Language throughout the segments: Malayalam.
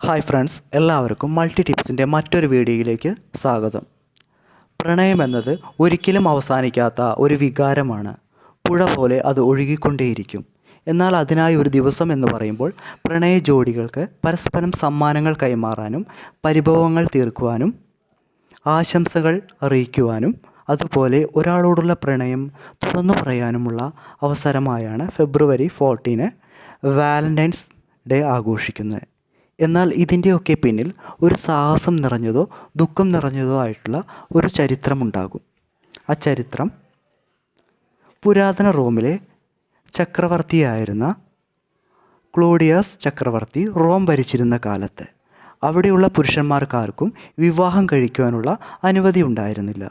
ഹായ് ഫ്രണ്ട്സ്, എല്ലാവർക്കും മൾട്ടി ടിപ്സിൻ്റെ മറ്റൊരു വീഡിയോയിലേക്ക് സ്വാഗതം. പ്രണയം എന്നത് ഒരിക്കലും അവസാനിക്കാത്ത ഒരു വികാരമാണ്. പുഴ പോലെ അത് ഒഴുകിക്കൊണ്ടേയിരിക്കും. എന്നാൽ അതിനായി ഒരു ദിവസം എന്ന് പറയുമ്പോൾ പ്രണയ ജോഡികൾക്ക് പരസ്പരം സമ്മാനങ്ങൾ കൈമാറാനും പരിഭവങ്ങൾ തീർക്കുവാനും ആശംസകൾ അറിയിക്കുവാനും അതുപോലെ ഒരാളോടുള്ള പ്രണയം തുറന്നു പറയാനുമുള്ള അവസരമായാണ് ഫെബ്രുവരി 14 വാലന്റൈൻസ് ഡേ ആഘോഷിക്കുന്നത്. എന്നാൽ ഇതിൻ്റെയൊക്കെ പിന്നിൽ ഒരു സാഹസം നിറഞ്ഞതോ ദുഃഖം നിറഞ്ഞതോ ആയിട്ടുള്ള ഒരു ചരിത്രമുണ്ടാകും. ആ ചരിത്രം പുരാതന റോമിലെ ചക്രവർത്തിയായിരുന്ന ക്ലോഡിയസ് ചക്രവർത്തി റോം ഭരിച്ചിരുന്ന കാലത്ത് അവിടെയുള്ള പുരുഷന്മാർക്കാർക്കും വിവാഹം കഴിക്കുവാനുള്ള അനുമതി ഉണ്ടായിരുന്നില്ല.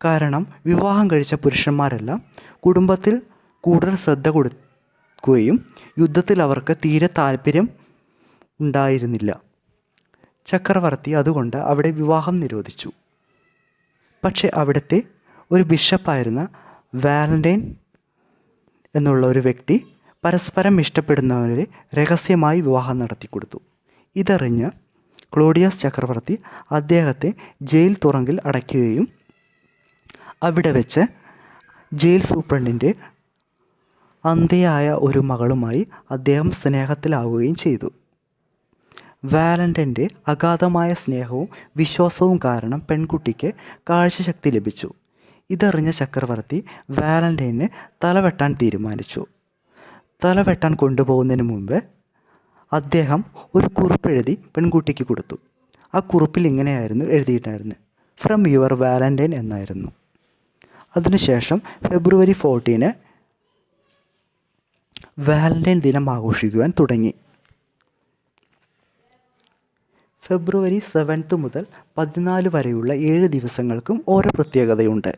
കാരണം വിവാഹം കഴിച്ച പുരുഷന്മാരെല്ലാം കുടുംബത്തിൽ കൂടുതൽ ശ്രദ്ധ കൊടുക്കുകയും യുദ്ധത്തിൽ അവർക്ക് തീരെ താല്പര്യം ഉണ്ടായിരുന്നില്ല. ചക്രവർത്തി അതുകൊണ്ട് അവിടെ വിവാഹം നിരോധിച്ചു. പക്ഷേ അവിടുത്തെ ഒരു ബിഷപ്പായിരുന്ന വാലന്റൈൻ എന്നുള്ള ഒരു വ്യക്തി പരസ്പരം ഇഷ്ടപ്പെടുന്നവരെ രഹസ്യമായി വിവാഹം നടത്തിക്കൊടുത്തു. ഇതറിഞ്ഞ് ക്ലോഡിയസ് ചക്രവർത്തി അദ്ദേഹത്തെ ജയിൽ തുറങ്കിൽ അടയ്ക്കുകയും അവിടെ വെച്ച് ജയിൽ സൂപ്രണ്ടിൻ്റെ അന്ധയായ ഒരു മകളുമായി അദ്ദേഹം സ്നേഹത്തിലാവുകയും ചെയ്തു. വാലന്റൈൻ്റെ അഗാധമായ സ്നേഹവും വിശ്വാസവും കാരണം പെൺകുട്ടിക്ക് കാഴ്ചശക്തി ലഭിച്ചു. ഇതറിഞ്ഞ ചക്രവർത്തി വാലന്റൈനെ തലവെട്ടാൻ തീരുമാനിച്ചു. തലവെട്ടാൻ കൊണ്ടുപോകുന്നതിന് മുമ്പ് അദ്ദേഹം ഒരു കുറിപ്പെഴുതി പെൺകുട്ടിക്ക് കൊടുത്തു. ആ കുറിപ്പിൽ ഇങ്ങനെയായിരുന്നു എഴുതിയിട്ടായിരുന്നു, ഫ്രം യുവർ വാലന്റൈൻ എന്നായിരുന്നു. അതിനുശേഷം ഫെബ്രുവരി 14 വാലന്റൈൻ ദിനം ആഘോഷിക്കുവാൻ തുടങ്ങി. ഫെബ്രുവരി 7 മുതൽ 14 വരെയുള്ള 7 ദിവസങ്ങൾക്കും ഓരോ പ്രത്യേകതയുണ്ട്.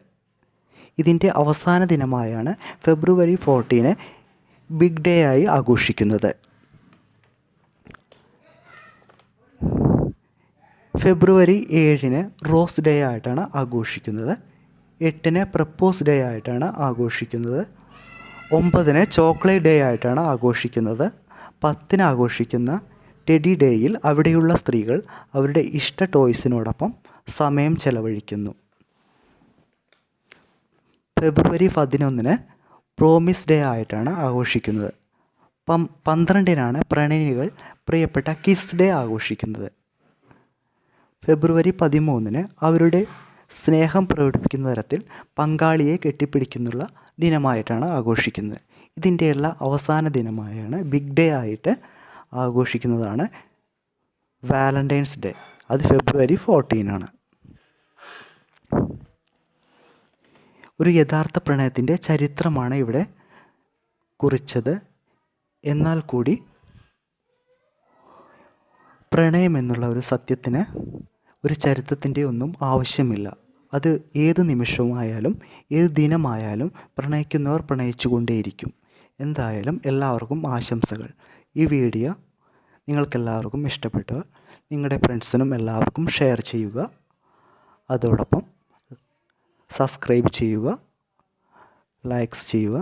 ഇതിൻ്റെ അവസാന ദിനമായാണ് ഫെബ്രുവരി 14 ബിഗ് ഡേ ആയി ആഘോഷിക്കുന്നത്. ഫെബ്രുവരി 7 റോസ് ഡേ ആയിട്ടാണ് ആഘോഷിക്കുന്നത്. 8 പ്രപ്പോസ് ഡേ ആയിട്ടാണ് ആഘോഷിക്കുന്നത്. 9 ചോക്ലേറ്റ് ഡേ ആയിട്ടാണ് ആഘോഷിക്കുന്നത്. 10 ആഘോഷിക്കുന്ന ടെഡി ഡേയിൽ അവിടെയുള്ള സ്ത്രീകൾ അവരുടെ ഇഷ്ട ടോയ്സിനോടൊപ്പം സമയം ചെലവഴിക്കുന്നു. ഫെബ്രുവരി 11 പ്രോമിസ് ഡേ ആയിട്ടാണ് ആഘോഷിക്കുന്നത്. 12 പ്രണയിനികൾ പ്രിയപ്പെട്ട കിസ് ഡേ ആഘോഷിക്കുന്നത്. ഫെബ്രുവരി 13 അവരുടെ സ്നേഹം പ്രകടിപ്പിക്കുന്ന തരത്തിൽ പങ്കാളിയെ കെട്ടിപ്പിടിക്കുന്നുള്ള ദിനമായിട്ടാണ് ആഘോഷിക്കുന്നത്. ഇതിൻ്റെ എല്ലാ അവസാന ദിനമായാണ് ബിഗ് ഡേ ആയിട്ട് ആഘോഷിക്കുന്നതാണ് വാലന്റൈൻസ് ഡേ. അത് ഫെബ്രുവരി 14 ഒരു യഥാർത്ഥ പ്രണയത്തിൻ്റെ ചരിത്രമാണ് ഇവിടെ കുറിച്ചത്. എന്നാൽ കൂടി പ്രണയം എന്നുള്ള ഒരു സത്യത്തിന് ഒരു ചരിത്രത്തിൻ്റെ ഒന്നും ആവശ്യമില്ല. അത് ഏത് നിമിഷമായാലും ഏത് ദിനമായാലും പ്രണയിക്കുന്നവർ പ്രണയിച്ചു കൊണ്ടേയിരിക്കും. എന്തായാലും എല്ലാവർക്കും ആശംസകൾ. ഈ വീഡിയോ നിങ്ങൾക്കെല്ലാവർക്കും ഇഷ്ടപ്പെട്ടു നിങ്ങളുടെ ഫ്രണ്ട്സിനും എല്ലാവർക്കും ഷെയർ ചെയ്യുക. അതോടൊപ്പം സബ്സ്ക്രൈബ് ചെയ്യുക, ലൈക്സ് ചെയ്യുക.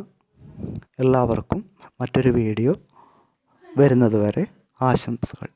എല്ലാവർക്കും മറ്റൊരു വീഡിയോ വരുന്നതുവരെ ആശംസകൾ.